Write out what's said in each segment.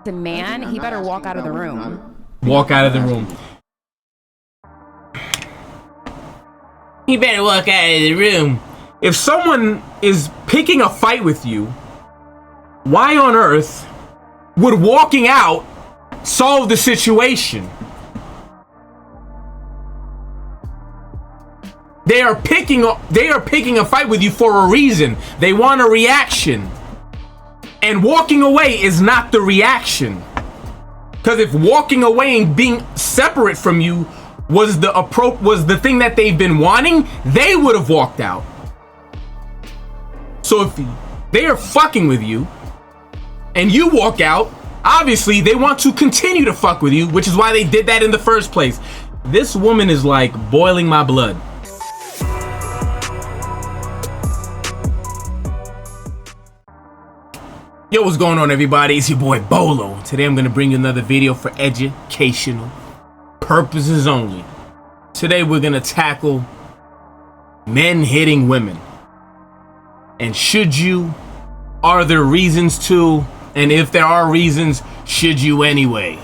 a man, he better walk out of the room. Walk out of the room. He better walk out of the room. If someone is picking a fight with you, why on earth would walking out solve the situation? They are picking a fight with you for a reason. They want a reaction. And walking away is not the reaction. Because if walking away and being separate from you was the thing that they've been wanting, they would have walked out. So if they are fucking with you and you walk out, obviously they want to continue to fuck with you, which is why they did that in the first place. This woman is like boiling my blood. Yo, what's going on, everybody? It's your boy Bolo. Today I'm gonna bring you another video for educational purposes only. Today we're gonna tackle men hitting women. And should you? Are there reasons to? And if there are reasons, should you anyway?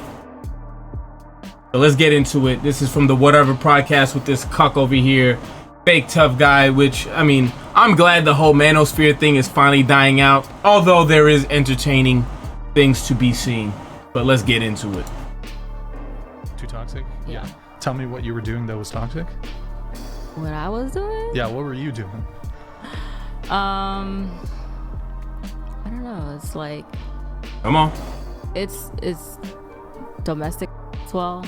So let's get into it. This is from the Whatever podcast with this cuck over here. Fake tough guy, which, I mean, I'm glad the whole manosphere thing is finally dying out. Although there is entertaining things to be seen. But let's get into it. Too toxic? Yeah. Tell me what you were doing that was toxic. What I was doing? Yeah, what were you doing? I don't know. It's like, Come on. it's domestic as well.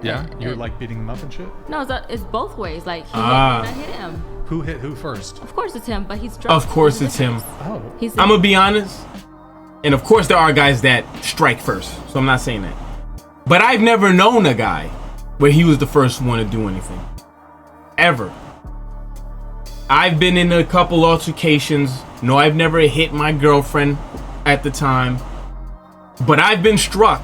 Yeah? You were like beating him up and shit? No, it's both ways. Like, he hit me and I hit him. Who hit who first? Of course it's him, but he's drunk. Of course it's him. Oh. I'm gonna be honest. And of course there are guys that strike first. So I'm not saying that. But I've never known a guy where he was the first one to do anything. Ever. I've been in a couple altercations. No, I've never hit my girlfriend at the time. But I've been struck.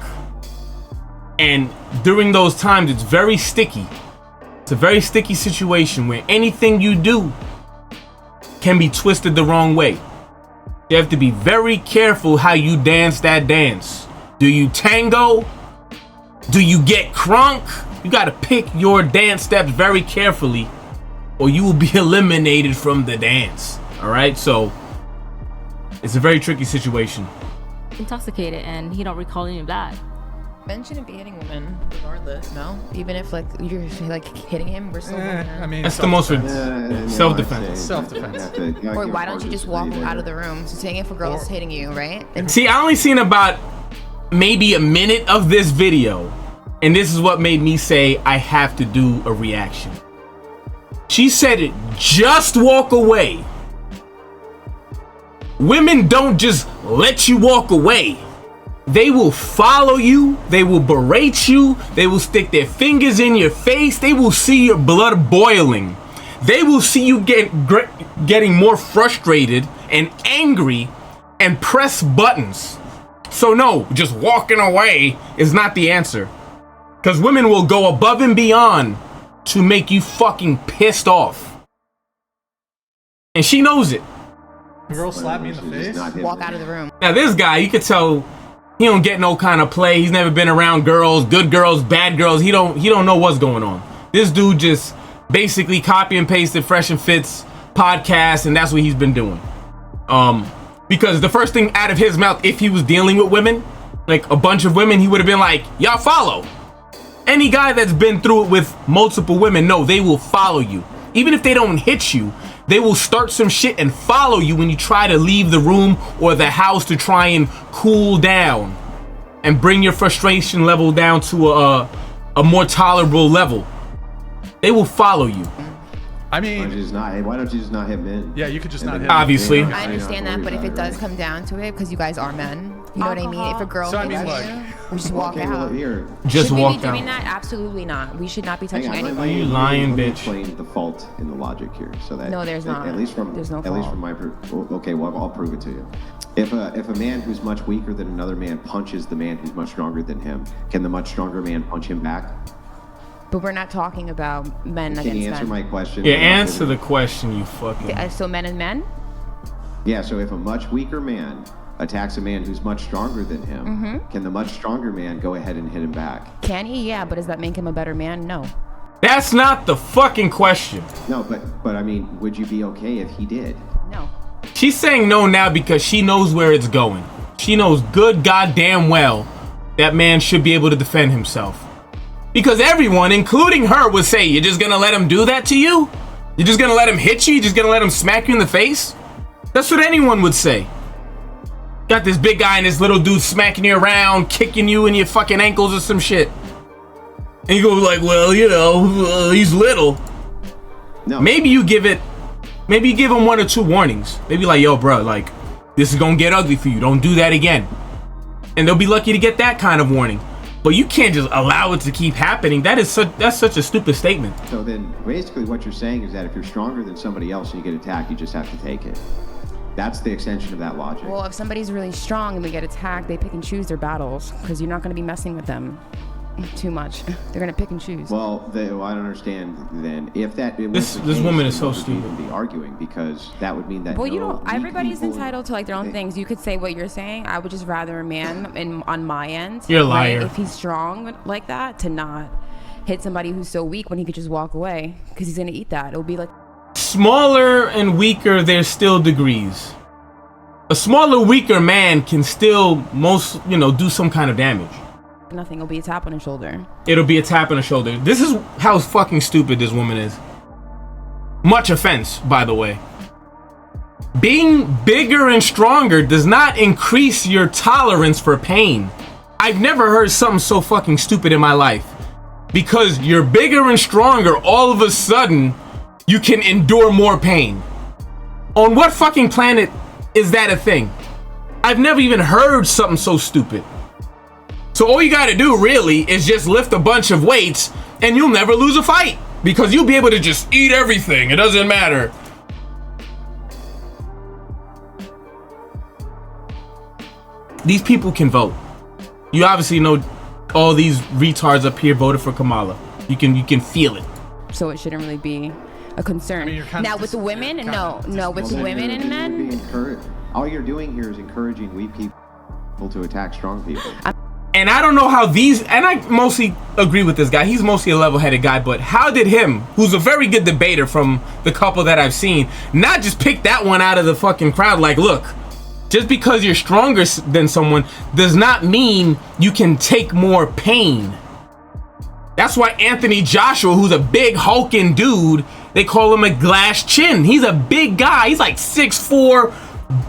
And during those times, it's very sticky. It's a very sticky situation where anything you do can be twisted the wrong way. You have to be very careful how you dance that dance. Do you tango? Do you get crunk? You gotta pick your dance steps very carefully, or you will be eliminated from the dance. All right, so it's a very tricky situation. Intoxicated, and he don't recall any of that. Men shouldn't be hitting women regardless, no? Even if like you're like hitting him, we're still I mean, That's the most self-defense. self-defense. Self-defense. Or why don't you just walk out of the room? So saying if a girl is hitting you, right? And See, I only seen about maybe a minute of this video, and this is what made me say I have to do a reaction. She said it, just walk away. Women don't just let you walk away. They will follow you, they will berate you, they will stick their fingers in your face, they will see your blood boiling. They will see you getting more frustrated and angry and press buttons. So no, just walking away is not the answer. Because women will go above and beyond to make you fucking pissed off. And she knows it. The girl slapped me in the face. walk out of the room. Now this guy, you could tell he don't get no kind of play. He's never been around girls, good girls, bad girls. He don't know what's going on. This dude just basically copy and pasted Fresh and Fit's podcast, and that's what he's been doing. Because the first thing out of his mouth, if he was dealing with women, like a bunch of women, he would have been like, y'all follow. Any guy that's been through it with multiple women, no, they will follow you. Even if they don't hit you, they will start some shit and follow you when you try to leave the room or the house to try and cool down and bring your frustration level down to a more tolerable level. They will follow you. I mean, why don't you just not hit men? yeah, you could just not hit him. Obviously. I understand that, but if it does come down to it, because you guys are men, you know what I mean? If a girl So I hits mean, like, you, we just walk out. Just Should we walk be doing out. that? Absolutely not. We should not be touching Hang on, anybody. You lying let me bitch. explain the fault in the logic here, so that No, there's not. At least from There's no at least fault. from my okay, well I'll prove it to you. If a man who's much weaker than another man punches the man who's much stronger than him, can the much stronger man punch him back? But we're not talking about men Can against you answer men. my question? Yeah, answer the question, you fucking. So men and men? Yeah, so if a much weaker man attacks a man who's much stronger than him, can the much stronger man go ahead and hit him back? Can he? Yeah, but does that make him a better man? No. That's not the fucking question. No, but I mean, would you be okay if he did? No. She's saying no now because she knows where it's going. She knows good goddamn well that man should be able to defend himself. Because everyone, including her, would say, you're just gonna let him do that to you? You're just gonna let him hit you? You're just gonna let him smack you in the face? That's what anyone would say. Got this big guy and this little dude smacking you around, kicking you in your fucking ankles or some shit. And you go like, well, you know, he's little. No. Maybe you give him 1 or 2 warnings. Maybe like, yo, bro, like, this is gonna get ugly for you. Don't do that again. And they'll be lucky to get that kind of warning. But you can't just allow it to keep happening. That's such a stupid statement. So then, basically what you're saying is that if you're stronger than somebody else and you get attacked, you just have to take it. That's the extension of that logic. Well, if somebody's really strong and they get attacked, they pick and choose their battles because you're not going to be messing with them too much. They're going to pick and choose. Well, I don't understand then. If that This woman is so stupid. Even be arguing because that would mean that. Well, you no know, weak everybody's people- entitled to like their own things. You could say what you're saying. I would just rather a man on my end. You're a liar. Right, if he's strong like that, to not hit somebody who's so weak when he could just walk away because he's going to eat that. It'll be like Smaller and weaker, there's still degrees. A smaller, weaker man can still do some kind of damage. nothing. It'll be a tap on his shoulder. It'll be a tap on the shoulder. This is how fucking stupid this woman is. Much offense, by the way. Being bigger and stronger does not increase your tolerance for pain. I've never heard something so fucking stupid in my life. Because you're bigger and stronger, all of a sudden, you can endure more pain. On what fucking planet is that a thing? I've never even heard something so stupid. So all you gotta do really is just lift a bunch of weights and you'll never lose a fight. Because you'll be able to just eat everything. It doesn't matter. These people can vote. You obviously know all these retards up here voted for Kamala. You can feel it. So it shouldn't really be a concern. I mean, you're kind now of with the women, no, with the Well, women then and you're men. being all you're doing here is encouraging weak people to attack strong people. And I don't know how these, and I mostly agree with this guy. He's mostly a level-headed guy, but how did him, who's a very good debater from the couple that I've seen, not just pick that one out of the fucking crowd? Like, look, just because you're stronger than someone does not mean you can take more pain. That's why Anthony Joshua, who's a big hulking dude, they call him a glass chin. He's a big guy. He's like 6'4",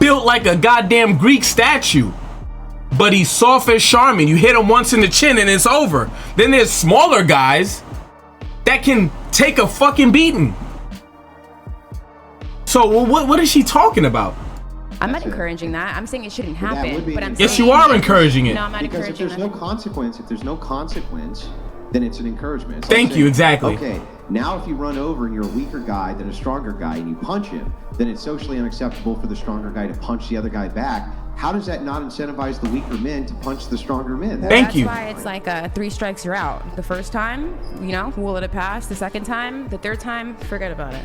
built like a goddamn Greek statue. But he's soft as Charmin. You hit him once in the chin and it's over. Then there's smaller guys that can take a fucking beating. So what is she talking about? I'm not encouraging that. I'm saying it shouldn't Well, that would happen. be But I'm an Yes, saying you are encouraging it. No, I'm not Because if encouraging there's that. no consequence, then it's an encouragement. It's like Thank you, saying, exactly. Okay, now if you run over and you're a weaker guy than a stronger guy and you punch him, then it's socially unacceptable for the stronger guy to punch the other guy back. How does that not incentivize the weaker men to punch the stronger men? Thank you. That's why it's like 3 strikes, you're out. The first time, will let it pass. The second time, the third time, forget about it.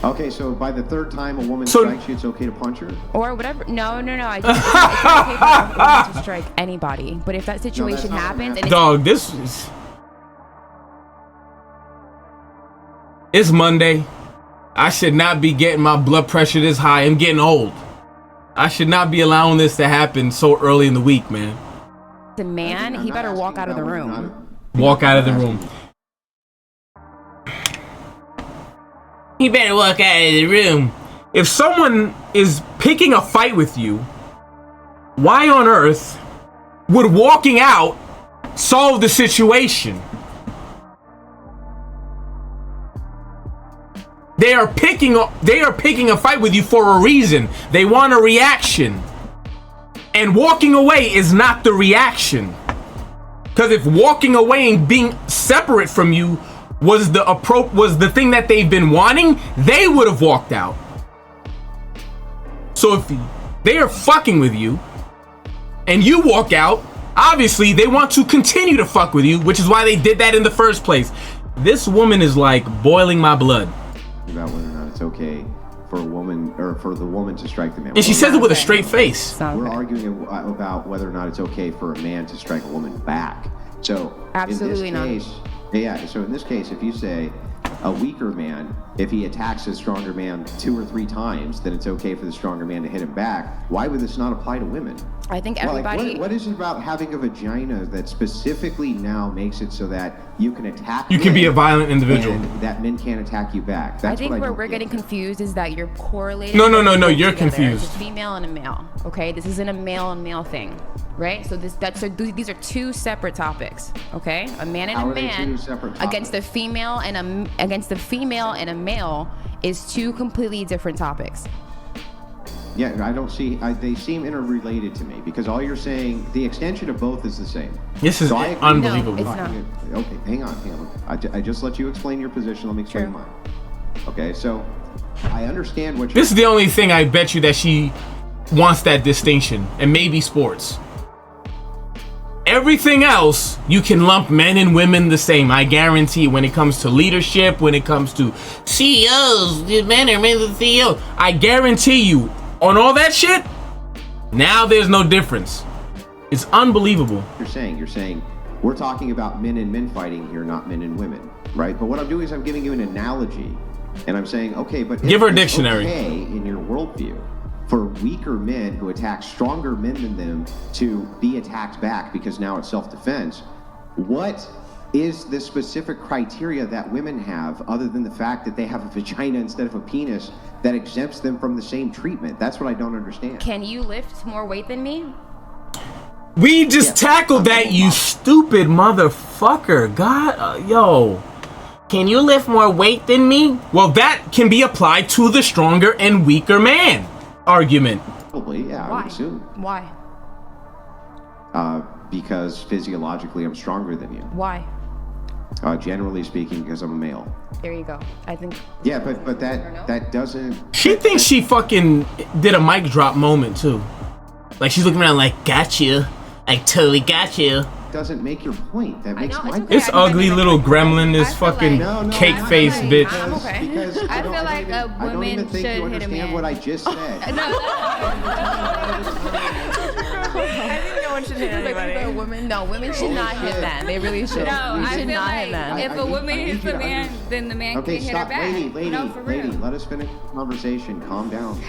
Okay, so by the third time a woman So- strikes you, it's okay to punch her? Or whatever. No. I just, it's not okay for a woman to strike anybody. But if that situation not happens, gonna and it's Dog, this is... It's Monday. I should not be getting my blood pressure this high. I'm getting old. I should not be allowing this to happen so early in the week, man. a man, I'm he not better walk asking out of the about whether or room. not- Walk out of the room. He better walk out of the room. If someone is picking a fight with you, why on earth would walking out solve the situation? They are picking a fight with you for a reason. They want a reaction. And walking away is not the reaction. Because if walking away and being separate from you was the thing that they've been wanting, they would have walked out. So if they are fucking with you and you walk out, obviously they want to continue to fuck with you, which is why they did that in the first place. This woman is like boiling my blood. About whether or not it's okay for a woman or for the woman to strike the man. And she says it with a straight face. It's not We're okay. arguing about whether or not it's okay for a man to strike a woman back. So Absolutely in not. this case, yeah. So in this case, if you say a weaker man, if he attacks a stronger man 2 or 3 times, then it's okay for the stronger man to hit him back. Why would this not apply to women? I think Well, like, everybody. what is it about having a vagina that specifically now makes it so that you can attack? You can be a men violent individual. and that men can't attack you back. That's I think what where don't we're get. getting confused is that you're correlating. No, both you're together. confused. It's a female and a male. Okay, this isn't a male and male thing, right? So these are 2 separate topics. Okay, a man and How a are they man 2 separate against a topics? female and a male is 2 completely different topics. Yeah, I don't see. They seem interrelated to me because all you're saying, the extension of both is the same. This is So I agree. unbelievable. No, it's not. Okay, hang on. I just let you explain your position. Let me explain True. mine. Okay, so I understand what you're. This is the only thing I bet you that she wants that distinction, and maybe sports. Everything else, you can lump men and women the same. I guarantee when it comes to leadership, when it comes to CEOs, men are men the CEO. I guarantee you, on all that shit, now there's no difference. It's unbelievable. You're saying we're talking about men and men fighting here, not men and women, right? But what I'm doing is I'm giving you an analogy, and I'm saying, okay, but Give her a it's dictionary. Okay, in your worldview, for weaker men who attack stronger men than them to be attacked back because now it's self-defense, what is the specific criteria that women have other than the fact that they have a vagina instead of a penis that exempts them from the same treatment? That's what I don't understand. Can you lift more weight than me? We just tackled that, you stupid motherfucker. God, yo. Can you lift more weight than me? Well, that can be applied to the stronger and weaker man argument. Probably, yeah, I Why? would assume. Why? Because physiologically I'm stronger than you. Why? Generally speaking, because I'm a male. There you go. I think. Yeah, but that doesn't. She thinks she fucking did a mic drop moment too. Like she's looking around like, got you. I totally got you. doesn't make your point. That makes know, my it's point. okay. This ugly little gremlin, this I feel fucking like- No, cake I'm face saying bitch. I'm okay. Because I feel like a I don't woman even think should you hit a understand man. what I just said. I think no one should hit anybody. Women should not hit men. They really should. No, We I should feel not hit like men. if I a need- woman I need hits you a to man, under- then the man Okay, can hit her stop, back. lady, No, for real. let us finish the conversation. Calm down.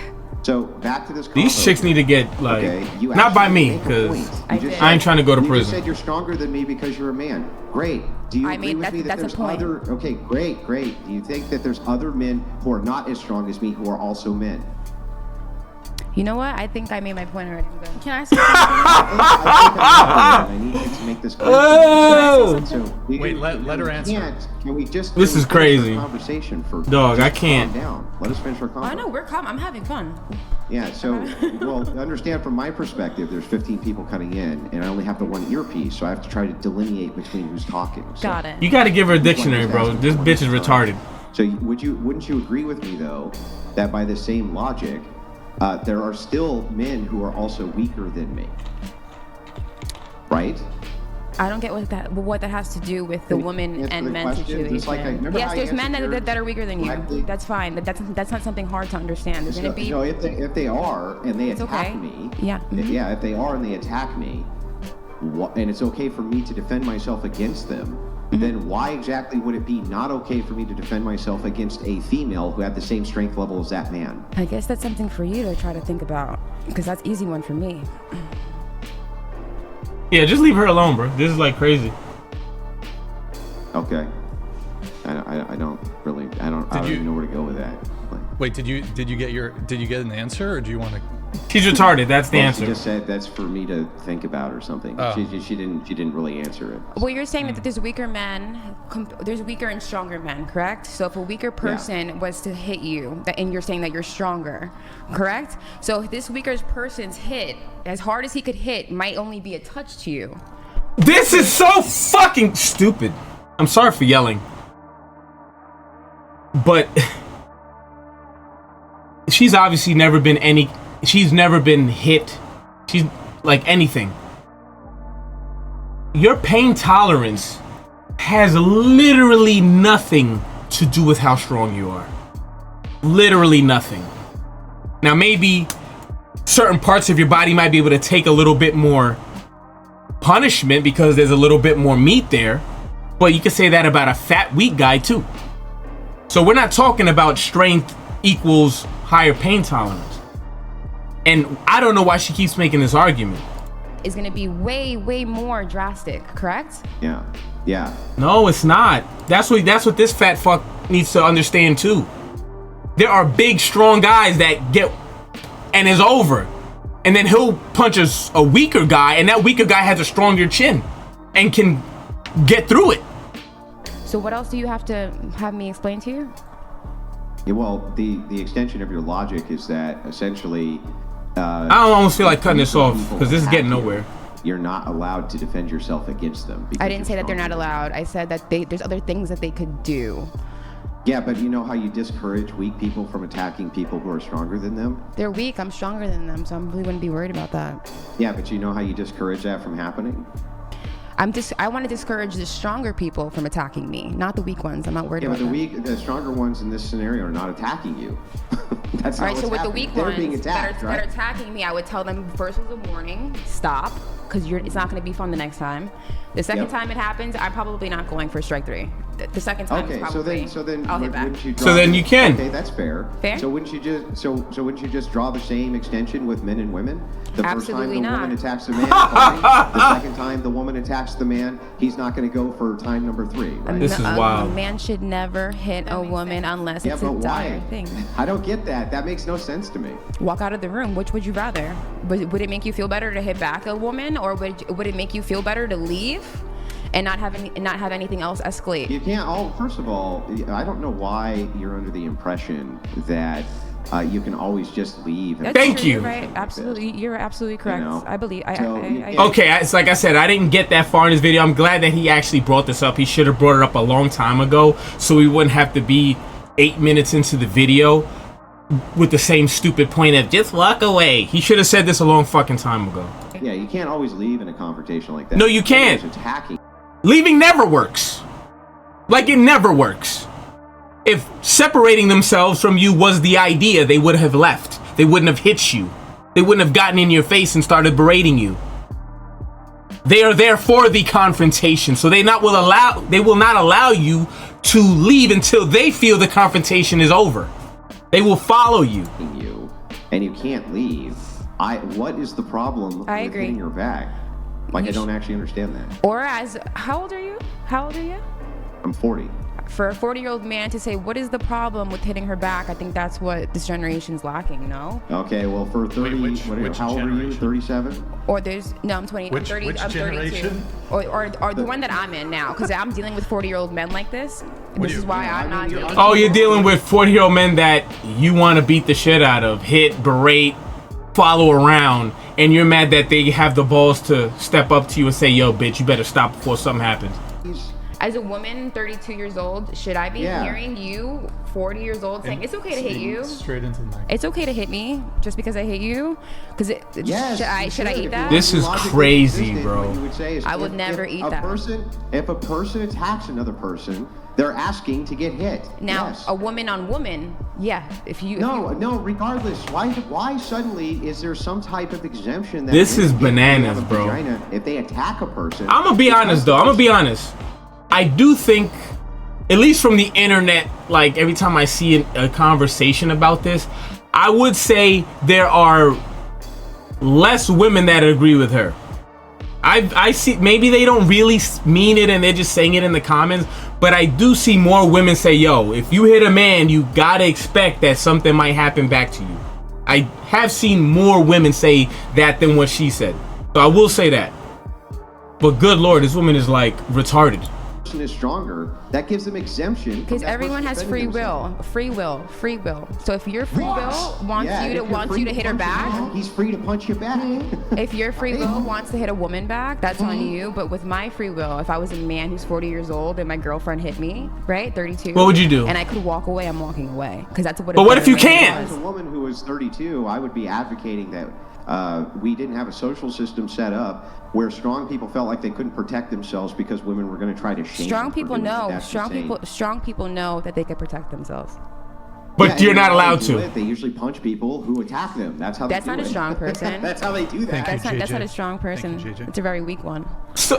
So back to this. These combo. chicks need to get like, Okay, you not by actually me, make a cause point. I You just did. I ain't trying to go to You just prison. said you're stronger than me because you're a man. Great. Do you I agree mean, with that's- me that that's a there's point. other? Okay, great. Do you think that there's other men who are not as strong as me who are also men? You know what? I think I made my point already. I'm good. Can I say something? I need you to make this clear. Oh! So we Wait, can- let her we answer. can't- Can we just? This is can we finish crazy. our Conversation for Dog, I just can't. Calm down. Let us finish our I conversation. know we're calm. I'm having fun. Yeah, so, well, understand from my perspective, there's 15 people cutting in, and I only have the one earpiece, so I have to try to delineate between who's talking. So, Got it. You gotta give her a dictionary, bro. This bitch is retarded. So, wouldn't you agree with me, though, that by the same logic, there are still men who are also weaker than me? Right? I don't get what that has to do with the Can you woman answer and the men question? situation. Just like remember Yes, how I there's men answered yours that are weaker than you. correctly? That's fine. That's not something hard to understand. There's gonna be. No, if they are and they It's attack okay. me, Yeah. Mhm. yeah, if they are and they attack me, and it's okay for me to defend myself against them, Mm-hmm. then why exactly would it be not okay for me to defend myself against a female who had the same strength level as that man? I guess that's something for you to try to think about, because that's easy one for me. Yeah, just leave her alone, bro. This is like crazy. Okay. I don't really, I don't even know where to go with that. Like, Wait, did you get an answer, or do you want to? She's retarded. That's the well, answer. She just said that's for me to think about or something. Oh. She didn't really answer it. Well, you're saying that there's weaker men, there's weaker and stronger men, correct? So if a weaker person was to hit you, and you're saying that you're stronger, correct? So if this weaker person's hit, as hard as he could hit, might only be a touch to you. This is so fucking stupid. I'm sorry for yelling. But she's obviously never been hit. She's like anything. Your pain tolerance has literally nothing to do with how strong you are. literally nothing. Now maybe certain parts of your body might be able to take a little bit more punishment because there's a little bit more meat there, but you can say that about a fat, weak guy too. So we're not talking about strength equals higher pain tolerance. And I don't know why she keeps making this argument. Is going to be way more drastic, correct? Yeah. Yeah. No, it's not. That's what this fat fuck needs to understand too. There are big, strong guys that get and is over, and then he'll punch a weaker guy, and that weaker guy has a stronger chin and can get through it. So what else do you have to have me explain to you? Yeah, well, the extension of your logic is that essentially I almost feel like cutting this off because this is getting nowhere. You're not allowed to defend yourself against them. I didn't say that they're not allowed. I said that there's other things that they could do. Yeah, but you know how you discourage weak people from attacking people who are stronger than them? They're weak. I'm stronger than them, so I really wouldn't be worried about that. Yeah, but you know how you discourage that from happening? I want to discourage the stronger people from attacking me, not the weak ones. I'm not worried Yeah, about but that. the stronger ones in this scenario are not attacking you. That's All not right, so what's with the happening. weak They're ones being attacked, that are attacking me, I would tell them first was a warning, stop, because it's not going to be fun the next time. The second time it happens, I'm probably not going for strike 3. The second time is Okay, probably so then I'll hit back. wouldn't you draw So then you can. Okay, that's fair. Fair? So wouldn't you just draw the same extension with men and women? The Absolutely first time the not. woman attacks the man, fine. The second time the woman attacks the man, he's not going to go for time number 3, right? This is wild. A man should never hit a woman unless Yeah, it's but a dire why? thing. I don't get that. That makes no sense to me. Walk out of the room. Which would you rather? Would it make you feel better to hit back a woman, or would it make you feel better to leave and not have anything else escalate? You can't. First of all, I don't know why you're under the impression that you can always just leave. And That's Thank true, you. You're right. Absolutely, you're absolutely correct. You know? I believe. Okay, it's like I said, I didn't get that far in this video. I'm glad that he actually brought this up. He should have brought it up a long time ago, so we wouldn't have to be 8 minutes into the video with the same stupid point of just walk away. He should have said this a long fucking time ago. Yeah, you can't always leave in a confrontation like that. No, you can't. Someone's attacking. Leaving never works. Like, it never works. If separating themselves from you was the idea, they would have left. They wouldn't have hit you. They wouldn't have gotten in your face and started berating you. They are there for the confrontation, so they will not allow you to leave until they feel the confrontation is over. They will follow you. And you can't leave. What is the problem I with agree. hitting your back? Like, I don't actually understand that. Or how old are you? How old are you? I'm 40. For a 40-year-old man to say, what is the problem with hitting her back? I think that's what this generation's lacking, Okay, well, for 30, which how old are you? generation? 37? Or I'm 20, Which- I'm 30, which I'm 32. generation? Or the one that I'm in now, because I'm dealing with 40-year-old men like this. This is why I'm not dealing. Oh, you're dealing with 40-year-old men that you want to beat the shit out of, hit, berate, follow around, and you're mad that they have the balls to step up to you and say, yo, bitch, you better stop before something happens. As a woman, 32 years old, should I be hearing you, 40 years old, saying it's okay to hit you? Straight into the neck. It's okay to hit me just because I hit you? Because Yes, should I eat that? This is crazy, bro. What you would say is I would never eat that. If a person attacks another person, they're asking to get hit. Now, Yes. a woman on woman, yeah. No, regardless. Why suddenly is there some type of exemption that This is women get if they bananas, have a bro. vagina if they attack a person? I'm gonna be honest, though. I'm gonna be honest. I do think, at least from the internet, like every time I see a conversation about this, I would say there are less women that agree with her. I see, maybe they don't really mean it and they're just saying it in the comments, but I do see more women say, yo, if you hit a man, you gotta expect that something might happen back to you. I have seen more women say that than what she said. So I will say that. But good Lord, this woman is like retarded. Is stronger, that gives them exemption. Because everyone has free will. Free will. So if your free will wants you to hit her back, he's free to punch you back. if your free will wants to hit a woman back, that's on you. But with my free will, if I was a man who's 40 years old and my girlfriend hit me, right, 32, what would you do? And I could walk away, I'm walking away. Because that's what. But what if you As can't? a woman who is 32, I would be advocating that we didn't have a social system set up where strong people felt like they couldn't protect themselves because women were going to try to shame Strong them for people doing it. know. That's insane. Strong people know that they can protect themselves. But Yeah, you're and not how allowed they do to. it, they usually punch people who attack them. That's how. That's they do not a it. strong person. That's how they do that. Thank you, That's not JJ. a strong person. Thank you, JJ. It's a very weak one. So,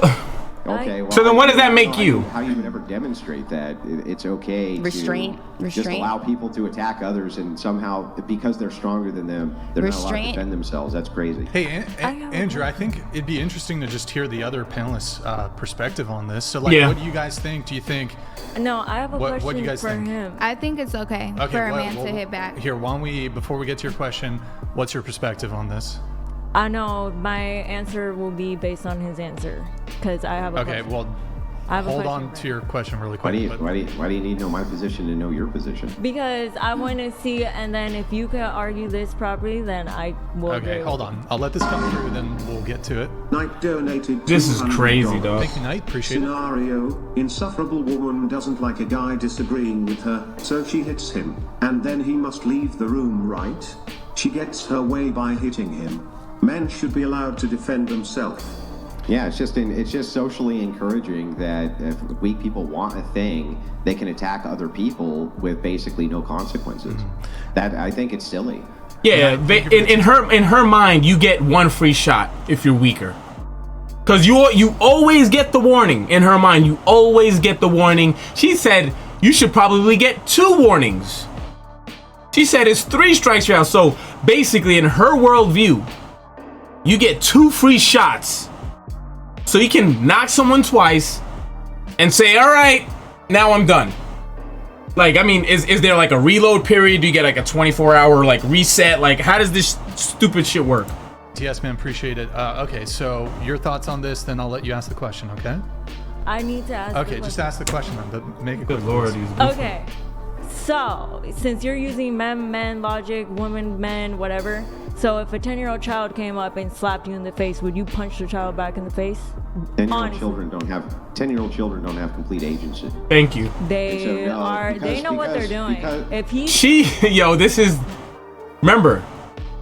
Okay. Well, So then what does that I don't make know you? How you would ever demonstrate that it's okay Restraint. to just Restraint. allow people to attack others and somehow because they're stronger than them, they're not allowed to Restraint. defend themselves. That's crazy. Hey, I have a Andrew, I think it'd be interesting to just hear the other panelists' perspective on this. So, like, Yeah. what do you guys think? Do you think? No, I have a What do question you guys for think? him. I think it's okay, for a man to hit back. Here, why don't we, before we get to your question, what's your perspective on this? I know my answer will be based on his answer because I have a Okay, question. well, I have a hold question on for to your question really Why quick. do you but- why do you need to know my position to know your position? Because I want to see, and then if you can argue this properly, then I will. Okay, do. hold on. I'll let this come through, then we'll get to it. Knight donated This is crazy, $200. dog. Thank you, Knight. Appreciate it. Scenario: insufferable woman doesn't like a guy disagreeing with her, so she hits him, and then he must leave the room, right? She gets her way by hitting him. Men should be allowed to defend themselves. Yeah, it's just socially encouraging that if weak people want a thing, they can attack other people with basically no consequences. That I think it's silly. Yeah, in her mind, you get one free shot if you're weaker. Cause you always get the warning. In her mind, you always get the warning. She said you should probably get 2 warnings. She said it's 3 strikes you're out. So basically, in her worldview, you get 2 free shots. So you can knock someone twice and say, all right, now I'm done. Like, I mean, is there like a reload period? Do you get like a 24-hour like reset? Like, how does this stupid shit work? Yes, man, appreciate it. Okay, so your thoughts on this, then I'll let you ask the question, okay? I need to ask. Okay, the just question. ask the question then, but make it Good quick. lord, please. these goofy- Okay, so since you're using men logic, women, men, whatever. So if a 10-year-old child came up and slapped you in the face, would you punch the child back in the face? 10-year-old Honestly. children don't have complete agency. Thank you. They So, no, are. They because- know what they're doing. because- If he Yo, this is. Remember,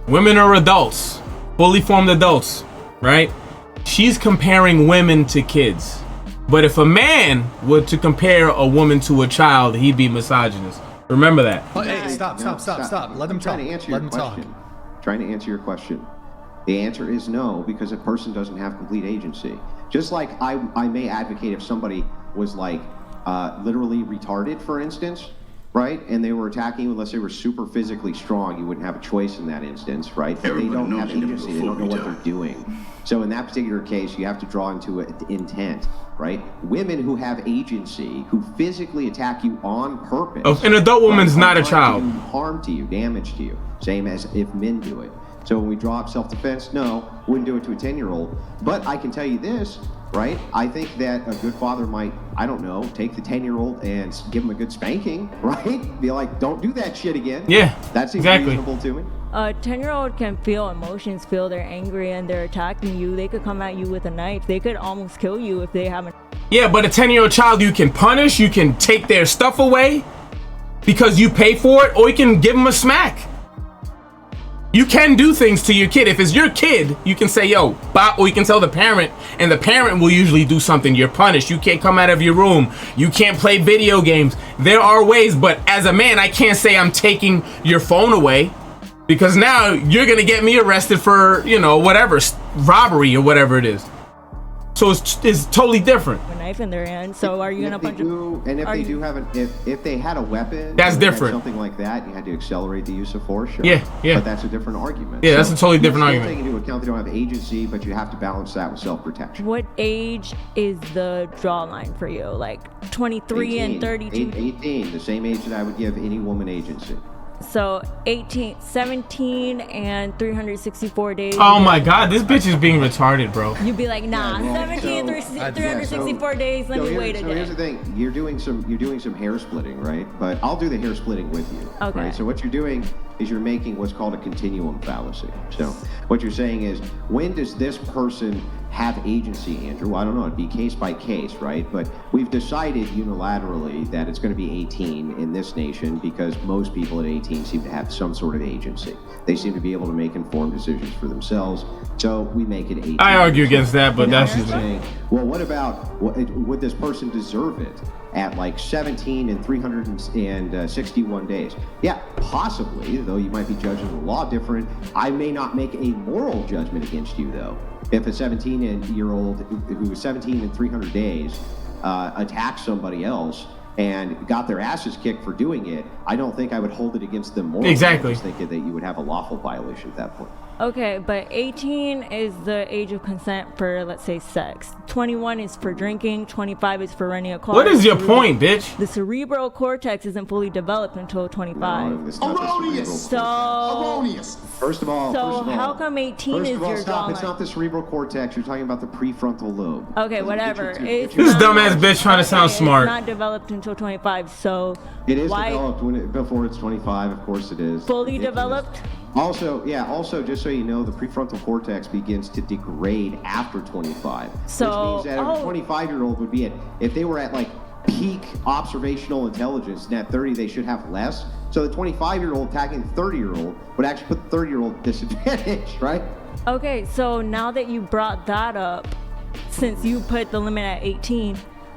women are adults, fully formed adults, right? She's comparing women to kids. But if a man were to compare a woman to a child, he'd be misogynist. Remember that. Oh, hey, stop. Let them I'm talk. trying to answer Let your them talk. question. Trying to answer your question. The answer is no, because a person doesn't have complete agency. Just like I may advocate if somebody was like literally retarded, for instance, right? And they were attacking you unless they were super physically strong, you wouldn't have a choice in that instance, right? But they don't have agency, they don't know what they're doing. So in that particular case, you have to draw into intent, right? Women who have agency, who physically attack you on purpose. Oh, an adult woman's right, not a are trying child. to do harm to you, damage to you, same as if men do it. So when we draw up self-defense, no, wouldn't do it to a 10-year-old. But I can tell you this, right? I think that a good father might, I don't know, take the 10-year-old and give him a good spanking, right? Be like, don't do that shit again. Yeah, That seems exactly. reasonable to me. a 10-year-old can feel emotions, feel they're angry and they're attacking you. They could come at you with a knife. They could almost kill you if they haven't. Yeah, but a 10-year-old child you can punish, you can take their stuff away because you pay for it, or you can give them a smack. You can do things to your kid. If it's your kid, you can say, yo, bop, or you can tell the parent, and the parent will usually do something. You're punished. You can't come out of your room. You can't play video games. There are ways, but as a man, I can't say I'm taking your phone away because now you're going to get me arrested for, you know, whatever, robbery or whatever it is. So it's totally different. A knife in their hand. So are you gonna punch them? And if Are they you- do have if they had a weapon, That's or they had different. something like that, you had to accelerate the use of force. Sure. Yeah, yeah. But that's a different argument. Yeah, that's a totally different still argument. Taking into account they don't have agency, but you have to balance that with self-protection. What age is the draw line for you? Like 23 and 32? 18, the same age that I would give any woman agency. So 17 and 364 days. Oh my God, this bitch is being retarded, bro. You'd be like, nah, Yeah, well, 17 and so- 364 days. Let me wait a So day. here's the thing: you're doing some hair splitting, right? But I'll do the hair splitting with you. Okay. Right? So what you're doing is you're making what's called a continuum fallacy. So what you're saying is, when does this person have agency, Andrew? Well, I don't know. It'd be case by case, right? But we've decided unilaterally that it's going to be 18 in this nation because most people at 18 seem to have some sort of agency. They seem to be able to make informed decisions for themselves. So we make it 18. I argue against that, but that's just saying, well, what about, would this person deserve it at like 17 and 361 days? Yeah, possibly, though you might be judging the law different. I may not make a moral judgment against you, though. If a 17-year-old who was 17 and 300 days attacks somebody else and got their asses kicked for doing it, I don't think I would hold it against them morally. Exactly. I just think that you would have a lawful violation at that point. Okay, but 18 is the age of consent for, let's say, sex. 21 is for drinking. 25 is for renting a car. What is your point, bitch? The cerebral cortex isn't fully developed until 25. No, it's not Erroneous. So, First of all, how come 18 is your stop. It's jawline? not the cerebral cortex. You're talking about the prefrontal lobe. Okay, whatever. This dumbass bitch trying to sound smart. It's not developed until 25, so it is why? Developed before it's 25. Of course, it is. Fully developed? Also, just so you know, the prefrontal cortex begins to degrade after 25. So, which means that a 25-year-old would be if they were at like peak observational intelligence, and at 30 they should have less. So the 25-year-old attacking the 30-year-old would actually put the 30-year-old disadvantaged, right? Okay, so now that you brought that up, since you put the limit at 18,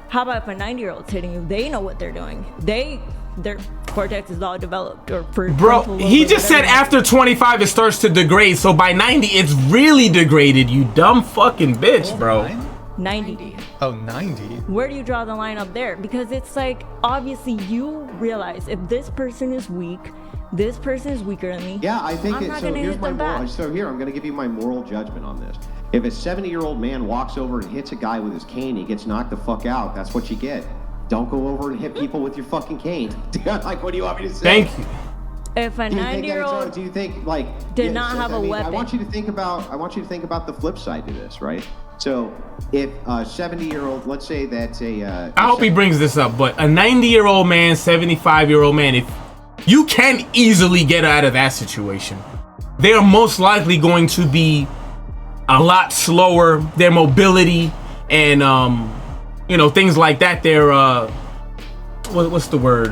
how about if a 90-year-old's hitting you? They know what they're doing. Their cortex is all developed. Bro, he just said after 25 it starts to degrade, so by 90 it's really degraded, you dumb fucking bitch, bro. 90. Oh, 90? Where do you draw the line up there? Because it's like, obviously you realize if this person is weak, this person is weaker than me. Yeah, I think I'm it. not So gonna here's hit my them moral. back. So here, I'm going to give you my moral judgment on this. If a 70-year-old man walks over and hits a guy with his cane, he gets knocked the fuck out. That's what you get. Don't go over and hit people with your fucking cane. Like, what do you want me to say? Thank you. If a 90-year-old do you think like did not have a weapon? I want you to think about the flip side to this, right? So if a 70-year-old, let's say that's I hope he brings this up, but a 90-year-old man, 75-year-old man, if you can easily get out of that situation, they are most likely going to be a lot slower. Their mobility and things like that. They're what's the word?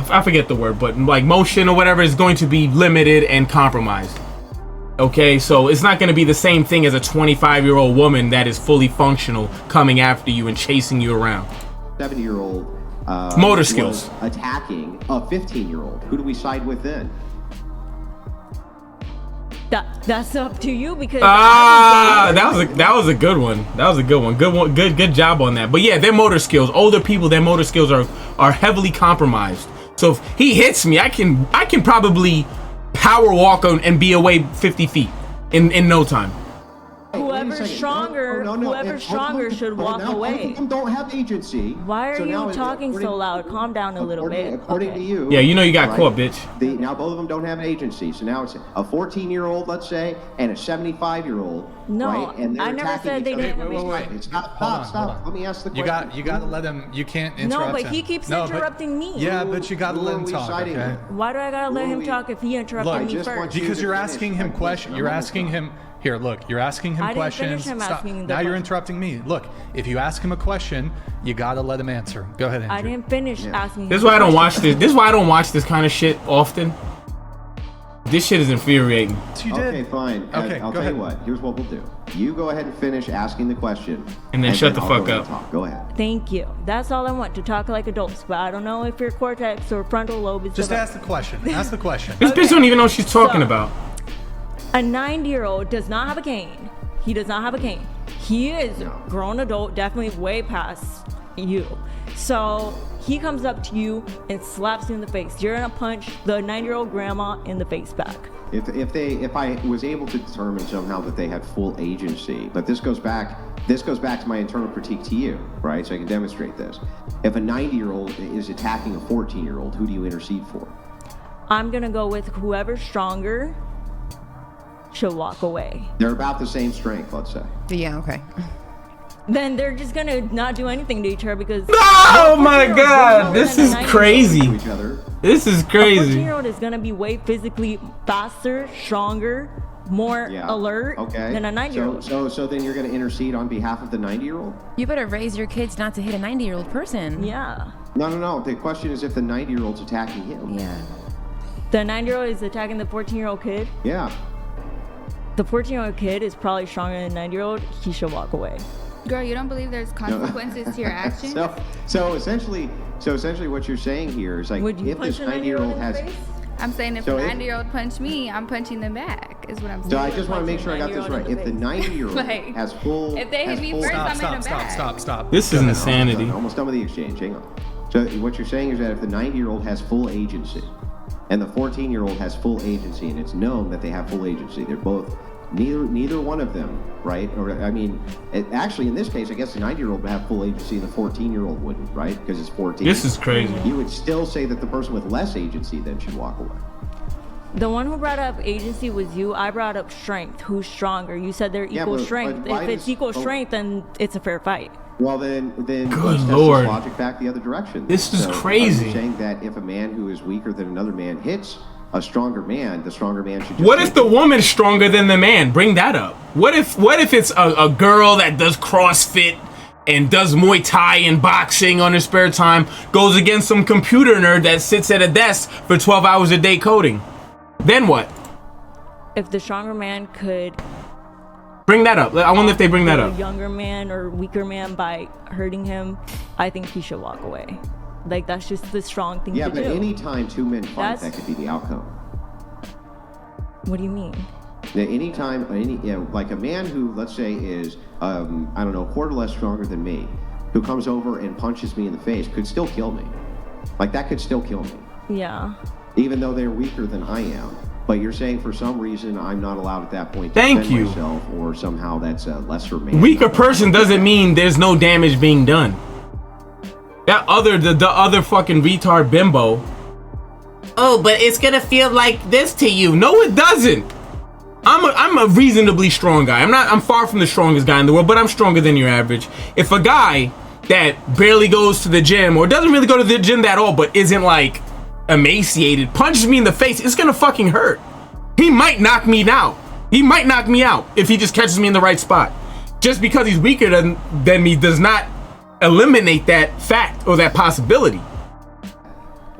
I forget the word, but like motion or whatever is going to be limited and compromised. Okay, so it's not going to be the same thing as a 25-year-old woman that is fully functional coming after you and chasing you around. 70-year-old motor skills attacking a 15-year-old. Who do we side with then? That's up to you because that was a good one. That was a good one. Good job on that. But yeah, their motor skills, older people, their motor skills are heavily compromised. So if he hits me, I can probably power walk on and be away 50 feet in no time. Whoever's stronger, whoever's stronger should walk away. Both of them don't have agency. Why are you talking so loud? Calm down a little bit. According to you. Yeah, you know you got caught, bitch. Now both of them don't have agency. So now it's a 14-year-old, let's say, and a 75-year-old. No, right? And I never said they didn't have agency. It's not. Stop. Let me ask the question. You got to let him. You can't interrupt him. No, but him. he keeps interrupting me. Yeah, but you got to let him talk. Okay? Why do I gotta let him talk if he interrupted me first? Because you're asking him questions. You're asking him. Here, look, you're asking him questions. Stop. Now you're interrupting me. Look, if you ask him a question, you gotta let him answer. Go ahead, Andrew. I didn't finish asking him. This is why I don't watch this. This is why I don't watch this kind of shit often. This shit is infuriating. Okay, fine. Okay, I'll tell you what. Here's what we'll do. You go ahead and finish asking the question. And then shut the fuck up. Go ahead. Thank you. That's all I want, to talk like adults. But I don't know if your cortex or frontal lobe is just ask the question. Ask the question. This bitch don't even know what she's talking about. A 90-year-old does not have a cane. He does not have a cane. He is a grown adult, definitely way past you. So he comes up to you and slaps you in the face. You're gonna punch the 90-year-old grandma in the face back. If I was able to determine somehow that they had full agency, but this goes back to my internal critique to you, right? So I can demonstrate this. If a 90-year-old is attacking a 14-year-old, who do you intercede for? I'm gonna go with whoever's stronger should walk away. They're about the same strength, let's say. Yeah, okay. then they're just gonna not do anything to each other because. Oh my God, this is crazy. This is crazy. A 14-year-old is gonna be way physically faster, stronger, more alert than a 9-year-old. So then you're gonna intercede on behalf of the 90-year-old? You better raise your kids not to hit a 90-year-old person. Yeah. No. The question is if the 90-year-old's attacking him. Yeah. The 9-year-old is attacking the 14-year-old kid. Yeah. The 14-year-old kid is probably stronger than the 9-year-old. He should walk away. Girl, you don't believe there's consequences to your actions? So essentially what you're saying here is like, if this 90-year-old has. I'm saying if a 90-year-old punch me, I'm punching them back, is what I'm saying. So I just want to make sure I got this right. If the 90-year-old has full... If they hit me first, I'm in them back. Stop. This is insanity. Almost done with the exchange. Hang on. So what you're saying is that if the 90-year-old has full agency and the 14-year-old has full agency, and it's known that they have full agency, they're both... Neither one of them, right? Or I mean, actually, in this case, I guess the 90-year-old would have full agency, and the 14-year-old wouldn't, right? Because it's 14. This is crazy. You would still say that the person with less agency then should walk away. The one who brought up agency was you. I brought up strength. Who's stronger? You said they're equal strength. If it's equal strength, then it's a fair fight. Well, then Good let's test Lord. this logic back the other direction. This is crazy. Are you saying that if a man who is weaker than another man hits a stronger man, the stronger man should just... What if the woman's stronger than the man? Bring that up. What if it's a girl that does CrossFit and does Muay Thai and boxing on her spare time, goes against some computer nerd that sits at a desk for 12 hours a day coding? Then what? If the stronger man could... Bring that up. I wonder if they bring that up. A younger man or weaker man by hurting him, I think he should walk away. Like, that's just the strong thing to do. Yeah, but anytime two men fight, that could be the outcome. What do you mean? Anytime, like a man who, let's say, is, I don't know, a quarter less stronger than me, who comes over and punches me in the face, could still kill me. Like, that could still kill me. Yeah. Even though they're weaker than I am. But you're saying for some reason I'm not allowed at that point to Thank defend you. myself, or somehow that's a lesser man. Weaker person doesn't mean there's no damage being done. The other fucking retard bimbo. Oh, but it's gonna feel like this to you. No, it doesn't. I'm a reasonably strong guy. I'm far from the strongest guy in the world, but I'm stronger than your average. If a guy that barely goes to the gym or doesn't really go to the gym at all, but isn't like emaciated, punches me in the face, it's gonna fucking hurt. He might knock me out. He might knock me out if he just catches me in the right spot. Just because he's weaker than me does not eliminate that fact or that possibility.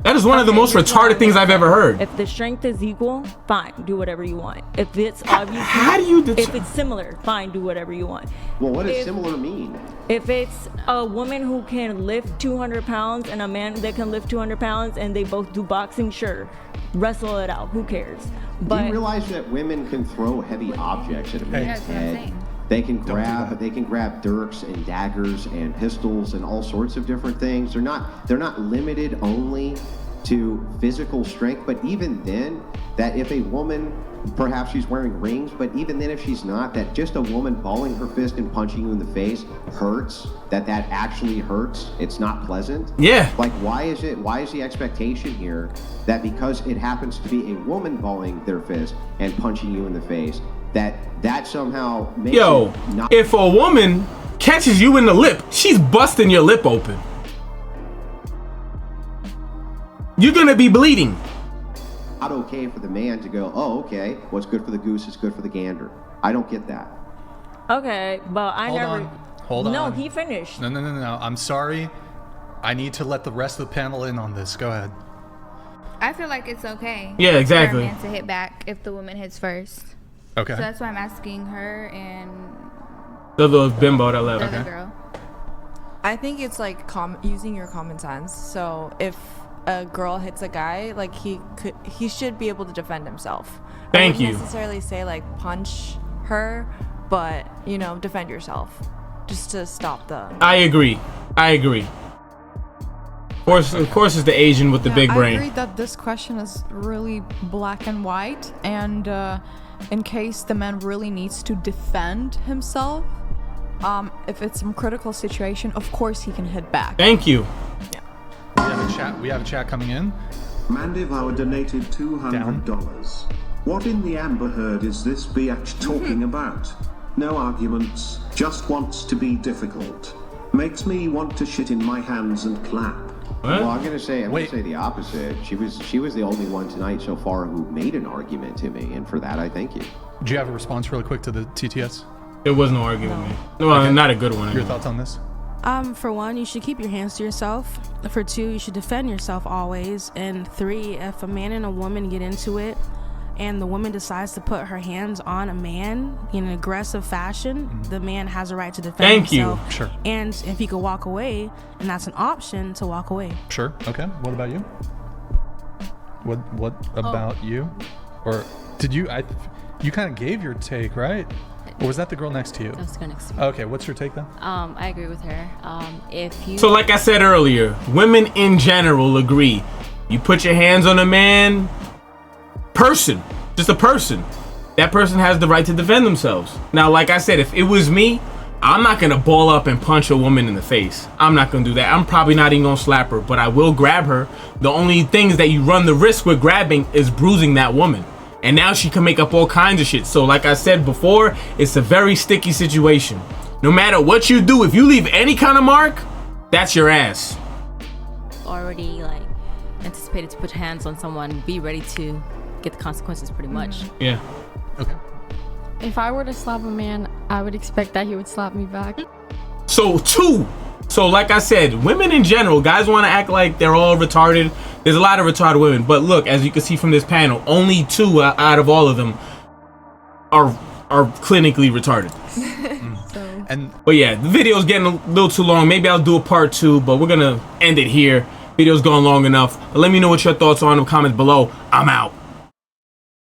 That is one of the most retarded things I've ever heard. If the strength is equal, fine, do whatever you want. If it's obviously, how do you if it's similar, fine, do whatever you want. Well, what does similar mean? If it's a woman who can lift 200 pounds and a man that can lift 200 pounds and they both do boxing, sure, wrestle it out, who cares? But do you realize that women can throw heavy objects at a man's head? They can grab dirks and daggers and pistols and all sorts of different things. They're not limited only to physical strength, but even then, that if a woman, perhaps she's wearing rings, but even then if she's not, that just a woman balling her fist and punching you in the face hurts, that actually hurts. It's not pleasant. Yeah. Like, why is the expectation here that because it happens to be a woman balling their fist and punching you in the face, that somehow makes it not... If a woman catches you in the lip, she's busting your lip open. You're gonna be bleeding. Not okay for the man to go, oh, okay, what's good for the goose is good for the gander. I don't get that. Okay, but Hold on. No, he finished. No. I'm sorry. I need to let the rest of the panel in on this. Go ahead. I feel like it's okay. Yeah, exactly. For a man to hit back if the woman hits first. Okay. So that's why I'm asking her and the little bimbo that left. the other girl. I think it's like using your common sense. So if a girl hits a guy, like he should be able to defend himself. Thank you. I wouldn't necessarily say like punch her, but defend yourself, just to stop the. I agree. Of course, it's the Asian with the big brain. I agree that this question is really black and white, and in case the man really needs to defend himself, if it's some critical situation, of course he can hit back. Thank you. Yeah. We have a chat coming in. Mandivour donated $200. What in the Amber Heard is this biatch talking about? no arguments, just wants to be difficult. Makes me want to shit in my hands and clap. Well, I'm gonna say the opposite. She was the only one tonight so far who made an argument to me, and for that I thank you. Do you have a response really quick to the TTS? There was no argument. No, well, not a good one. Your thoughts on this? For one, you should keep your hands to yourself. For two, you should defend yourself always. And three, if a man and a woman get into it and the woman decides to put her hands on a man in an aggressive fashion, the man has a right to defend himself. Thank you. Sure. And if he could walk away, and that's an option to walk away. Sure. Okay. What about you? What about you? Or did you? You kind of gave your take, right? Or was that the girl next to you? That was the girl next to me. Okay, what's your take then? I agree with her. If you So like I said earlier, women in general agree. You put your hands on a man, just a person. That person has the right to defend themselves. Now, like I said, if it was me, I'm not gonna ball up and punch a woman in the face. I'm not gonna do that. I'm probably not even gonna slap her, but I will grab her. The only things that you run the risk with grabbing is bruising that woman. And now she can make up all kinds of shit. So like I said before, it's a very sticky situation. No matter what you do, if you leave any kind of mark, that's your ass. already like anticipated to put your hands on someone, be ready to get the consequences pretty much. Yeah. Okay. If I were to slap a man, I would expect that he would slap me back. So like I said, women in general, guys want to act like they're all retarded. There's a lot of retarded women, but look, as you can see from this panel, only 2 out of all of them are clinically retarded. But yeah, the video's getting a little too long. Maybe I'll do a part 2, but we're gonna end it here. Video's gone long enough. Let me know what your thoughts are in the comments below. I'm out.